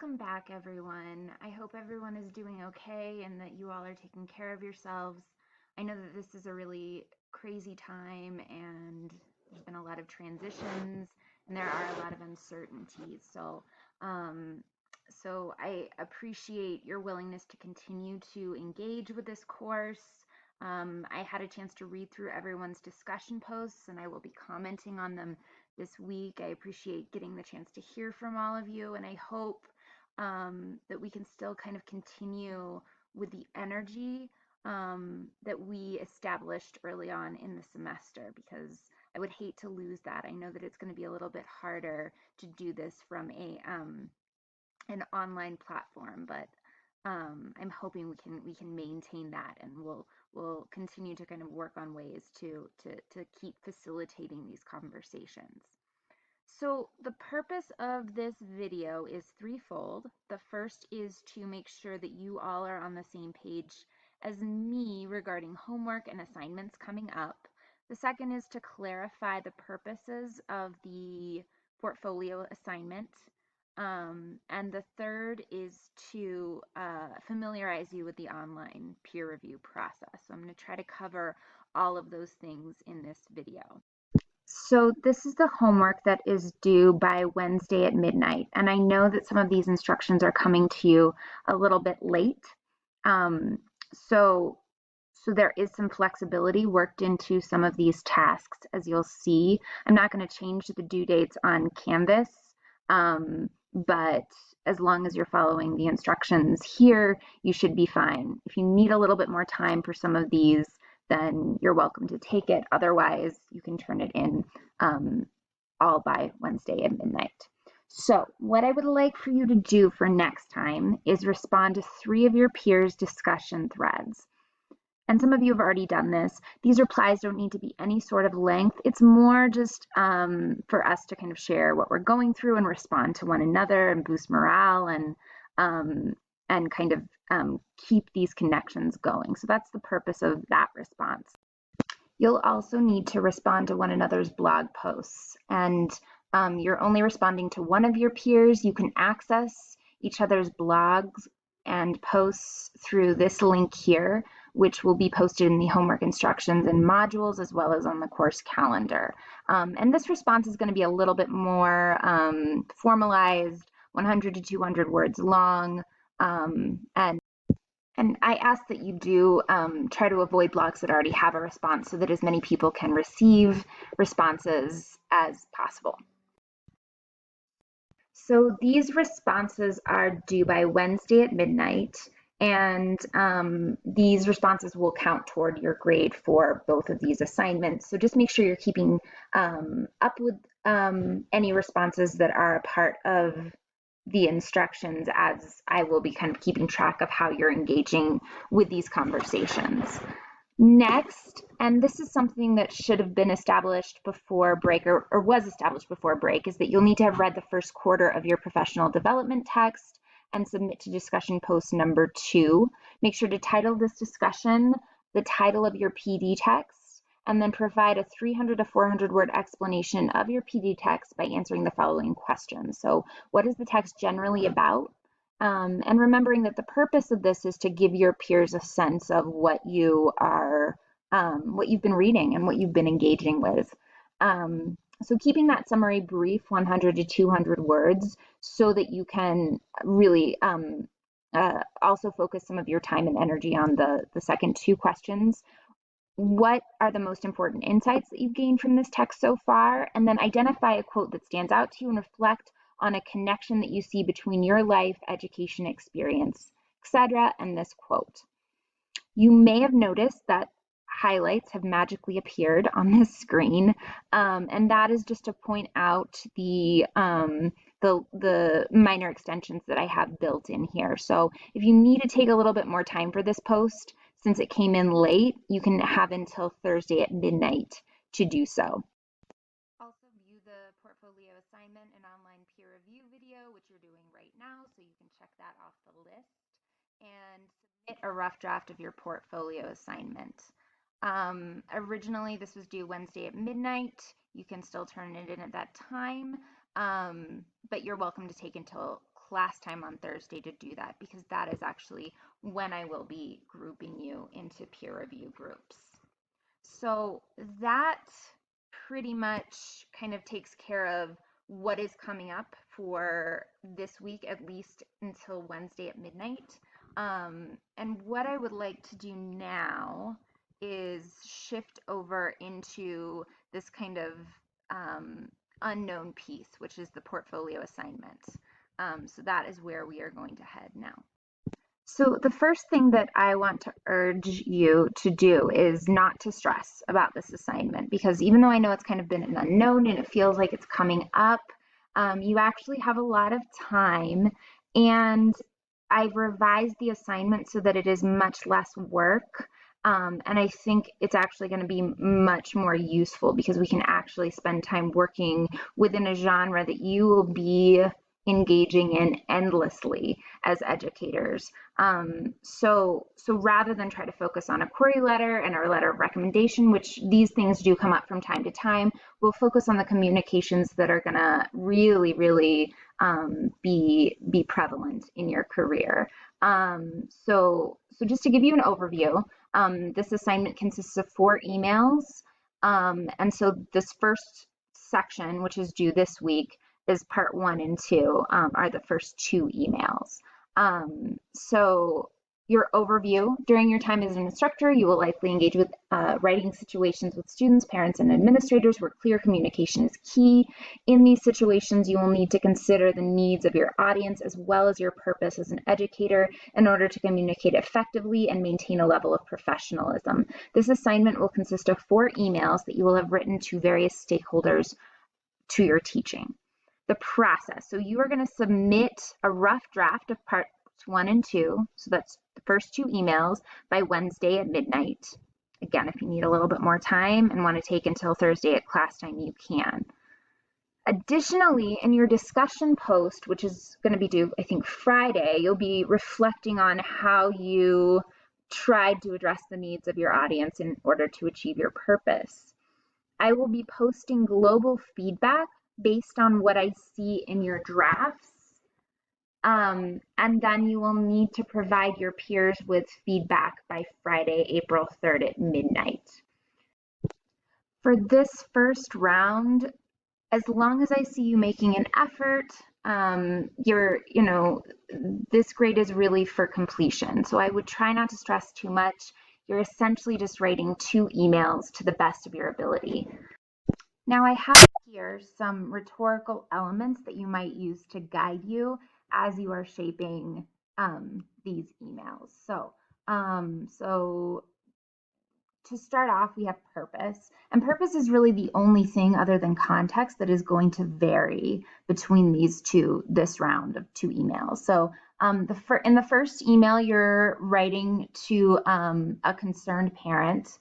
Welcome back, everyone. I hope everyone is doing okay and that you all are taking care of yourselves. I know that this is a really crazy time and there's been a lot of transitions and there are a lot of uncertainties. Um, so I appreciate your willingness to continue to engage with this course. I had a chance to read through everyone's discussion posts and I will be commenting on them this week. I appreciate getting the chance to hear from all of you, and I hope that we can still kind of continue with the energy that we established early on in the semester, because I would hate to lose that. I know that it's going to be a little bit harder to do this from an online platform, but I'm hoping we can maintain that, and we'll continue to kind of work on ways to keep facilitating these conversations. So the purpose of this video is threefold. The first is to make sure that you all are on the same page as me regarding homework and assignments coming up. The second is to clarify the purposes of the portfolio assignment. And the third is to familiarize you with the online peer review process. So I'm going to try to cover all of those things in this video. So this is the homework that is due by Wednesday at midnight. And I know that some of these instructions are coming to you a little bit late. Um, so, so there is some flexibility worked into some of these tasks, as you'll see. I'm not going to change the due dates on Canvas, but as long as you're following the instructions here, you should be fine. If you need a little bit more time for some of these, then you're welcome to take it. Otherwise, you can turn it in all by Wednesday at midnight. So what I would like for you to do for next time is respond to 3 of your peers' discussion threads. And some of you have already done this. These replies don't need to be any sort of length. It's more just for us to kind of share what we're going through and respond to one another and boost morale and kind of keep these connections going. So that's the purpose of that response. You'll also need to respond to one another's blog posts, and you're only responding to one of your peers. You can access each other's blogs and posts through this link here, which will be posted in the homework instructions and modules as well as on the course calendar. And this response is going to be a little bit more formalized, 100 to 200 words long, and I ask that you do try to avoid blogs that already have a response so that as many people can receive responses as possible. So these responses are due by Wednesday at midnight, and these responses will count toward your grade for both of these assignments. So just make sure you're keeping up with any responses that are a part of the instructions, as I will be kind of keeping track of how you're engaging with these conversations. Next, and this is something that should have been established before break or was established before break, is that you'll need to have read the first quarter of your professional development text and submit to discussion post number 2. Make sure to title this discussion the title of your PD text, and then provide a 300 to 400 word explanation of your PD text by answering the following questions. So what is the text generally about? And remembering that the purpose of this is to give your peers a sense of what you are, what you've been reading and what you've been engaging with. So keeping that summary brief, 100 to 200 words, so that you can really also focus some of your time and energy on the second 2 questions. What are the most important insights that you've gained from this text so far? And then identify a quote that stands out to you and reflect on a connection that you see between your life, education experience, etc., and this quote. You may have noticed that highlights have magically appeared on this screen, and that is just to point out the minor extensions that I have built in here. So if you need to take a little bit more time for this post, since it came in late, you can have until Thursday at midnight to do so. Also view the portfolio assignment and online peer review video, which you're doing right now, so you can check that off the list, and submit a rough draft of your portfolio assignment. Originally, this was due Wednesday at midnight. You can still turn it in at that time, but you're welcome to take until class time on Thursday to do that, because that is actually when I will be grouping you into peer review groups. So that pretty much kind of takes care of what is coming up for this week, at least until Wednesday at midnight. And what I would like to do now is shift over into this kind of unknown piece, which is the portfolio assignment. So that is where we are going to head now. So the first thing that I want to urge you to do is not to stress about this assignment, because even though I know it's kind of been an unknown and it feels like it's coming up, you actually have a lot of time, and I've revised the assignment so that it is much less work. And I think it's actually going to be much more useful because we can actually spend time working within a genre that you will be engaging in endlessly as educators. So rather than try to focus on a query letter and our letter of recommendation, which these things do come up from time to time, we'll focus on the communications that are going to really, really be prevalent in your career. So just to give you an overview, this assignment consists of 4 emails. And so this first section, which is due this week, is part 1 and 2, are the first 2 emails. So your overview: during your time as an instructor, you will likely engage with writing situations with students, parents, and administrators where clear communication is key. In these situations, you will need to consider the needs of your audience as well as your purpose as an educator in order to communicate effectively and maintain a level of professionalism. This assignment will consist of 4 emails that you will have written to various stakeholders to your teaching. The process: so you are going to submit a rough draft of parts 1 and 2, so that's the first 2 emails, by Wednesday at midnight. Again, if you need a little bit more time and want to take until Thursday at class time, you can. Additionally, in your discussion post, which is going to be due, I think, Friday, you'll be reflecting on how you tried to address the needs of your audience in order to achieve your purpose. I will be posting global feedback based on what I see in your drafts. And then you will need to provide your peers with feedback by Friday, April 3rd at midnight. For this first round, as long as I see you making an effort, this grade is really for completion. So I would try not to stress too much. You're essentially just writing 2 emails to the best of your ability. Now I have here some rhetorical elements that you might use to guide you as you are shaping these emails. So to start off, we have purpose, and purpose is really the only thing other than context that is going to vary between this round of 2 emails. So in the first email, you're writing to a concerned parent.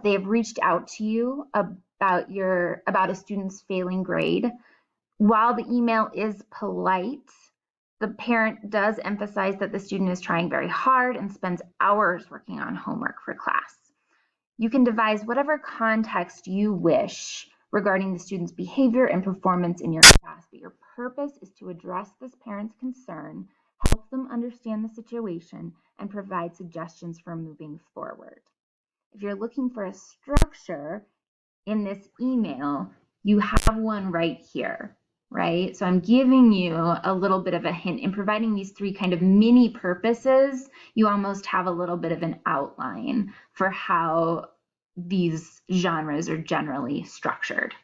They have reached out to you about a student's failing grade. While the email is polite, the parent does emphasize that the student is trying very hard and spends hours working on homework for class. You can devise whatever context you wish regarding the student's behavior and performance in your class, but your purpose is to address this parent's concern, help them understand the situation, and provide suggestions for moving forward. If you're looking for a structure in this email, you have one right here, right? So I'm giving you a little bit of a hint. In providing these 3 kind of mini purposes, you almost have a little bit of an outline for how these genres are generally structured.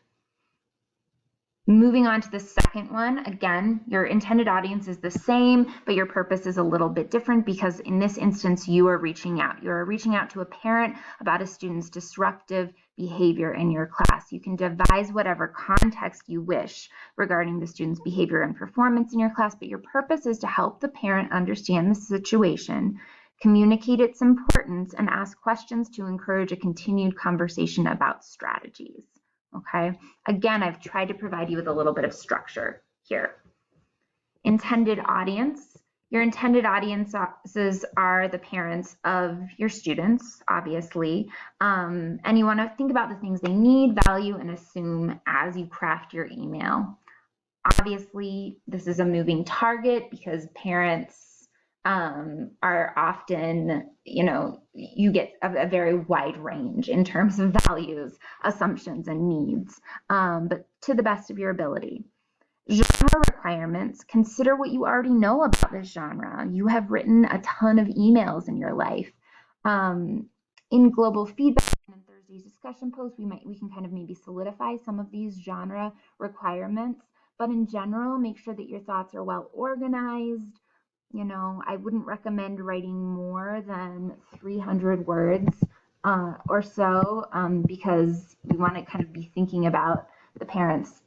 Moving on to the second one, again, your intended audience is the same, but your purpose is a little bit different because in this instance, you are reaching out. You're reaching out to a parent about a student's disruptive behavior in your class. You can devise whatever context you wish regarding the student's behavior and performance in your class, but your purpose is to help the parent understand the situation, communicate its importance, and ask questions to encourage a continued conversation about strategies. Okay, again, I've tried to provide you with a little bit of structure here. Intended audience. Your intended audiences are the parents of your students, obviously, and you want to think about the things they need, value, and assume as you craft your email. Obviously, this is a moving target because parents are often, you get a very wide range in terms of values, assumptions, and needs, but to the best of your ability. Genre requirements, consider what you already know about this genre. You have written a ton of emails in your life. Um, in global feedback and in Thursday's discussion post, we can kind of maybe solidify some of these genre requirements. But in general, make sure that your thoughts are well organized. I wouldn't recommend writing more than 300 words or so because we want to kind of be thinking about the parents'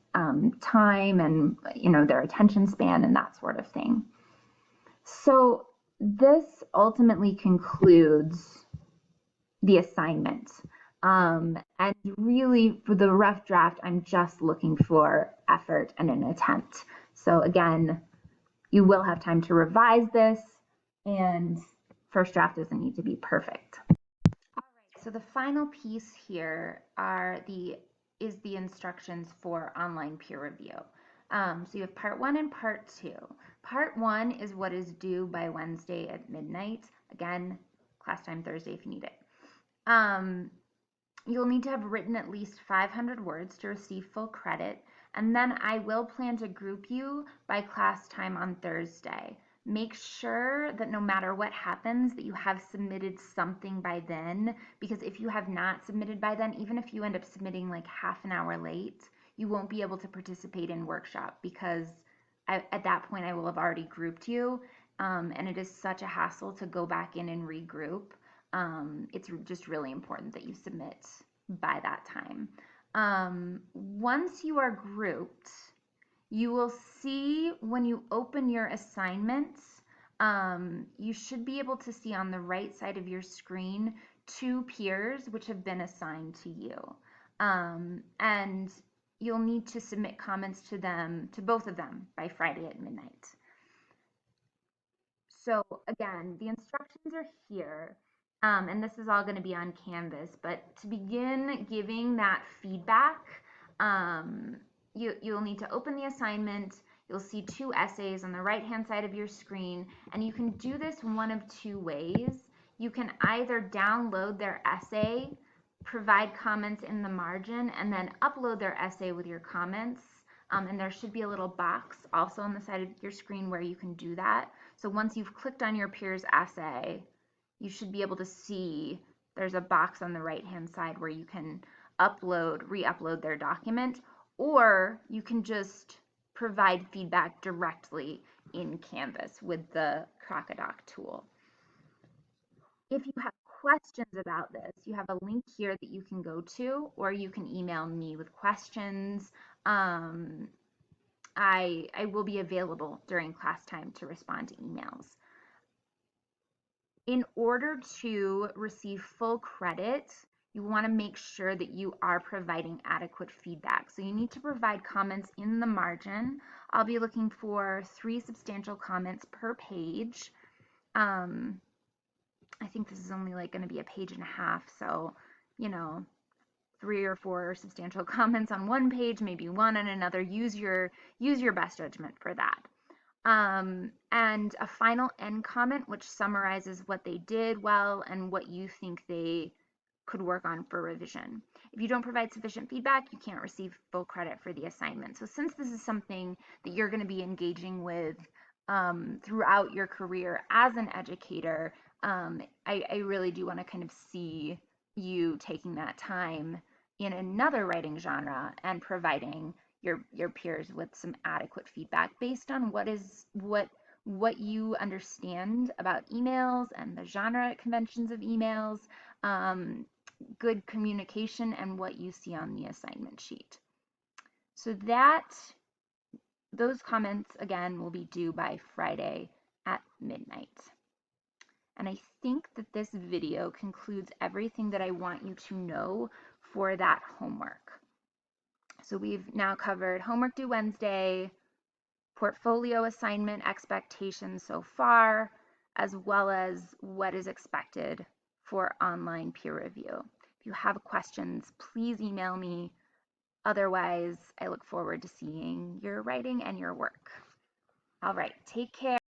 time and their attention span and that sort of thing. So this ultimately concludes the assignment. And really, for the rough draft, I'm just looking for effort and an attempt. So again, you will have time to revise this, and first draft doesn't need to be perfect. All right, so the final piece here is the instructions for online peer review. So you have part 1 and part 2. Part 1 is what is due by Wednesday at midnight. Again, class time Thursday if you need it. You'll need to have written at least 500 words to receive full credit, and then I will plan to group you by class time on Thursday. Make sure that no matter what happens that you have submitted something by then, because if you have not submitted by then, even if you end up submitting like half an hour late, you won't be able to participate in workshop because at that point I will have already grouped you, and it is such a hassle to go back in and regroup. It's just really important that you submit by that time. Once you are grouped, you will see when you open your assignments, you should be able to see on the right side of your screen 2 peers which have been assigned to you. And you'll need to submit comments to both of them by Friday at midnight. So again, the instructions are here, and this is all going to be on Canvas, but to begin giving that feedback, you'll need to open the assignment. You'll see 2 essays on the right-hand side of your screen, and you can do this one of 2 ways. You can either download their essay, provide comments in the margin, and then upload their essay with your comments. And there should be a little box also on the side of your screen where you can do that. So once you've clicked on your peer's essay, you should be able to see there's a box on the right-hand side where you can re-upload their document, or you can just provide feedback directly in Canvas with the Crocodoc tool. If you have questions about this, you have a link here that you can go to, or you can email me with questions. I will be available during class time to respond to emails. In order to receive full credit, you want to make sure that you are providing adequate feedback. So you need to provide comments in the margin. I'll be looking for 3 substantial comments per page. I think this is only like going to be a page and a half, so 3 or 4 substantial comments on one page, maybe 1 on another. Use your best judgment for that. And a final end comment which summarizes what they did well and what you think they could work on for revision. If you don't provide sufficient feedback, you can't receive full credit for the assignment. So since this is something that you're going to be engaging with throughout your career as an educator, I really do want to kind of see you taking that time in another writing genre and providing your peers with some adequate feedback based on what you understand about emails and the genre conventions of emails, good communication, and what you see on the assignment sheet. So those comments again will be due by Friday at midnight. And I think that this video concludes everything that I want you to know for that homework. So we've now covered homework due Wednesday, portfolio assignment expectations so far, as well as what is expected for online peer review. If you have questions, please email me. Otherwise, I look forward to seeing your writing and your work. All right, take care.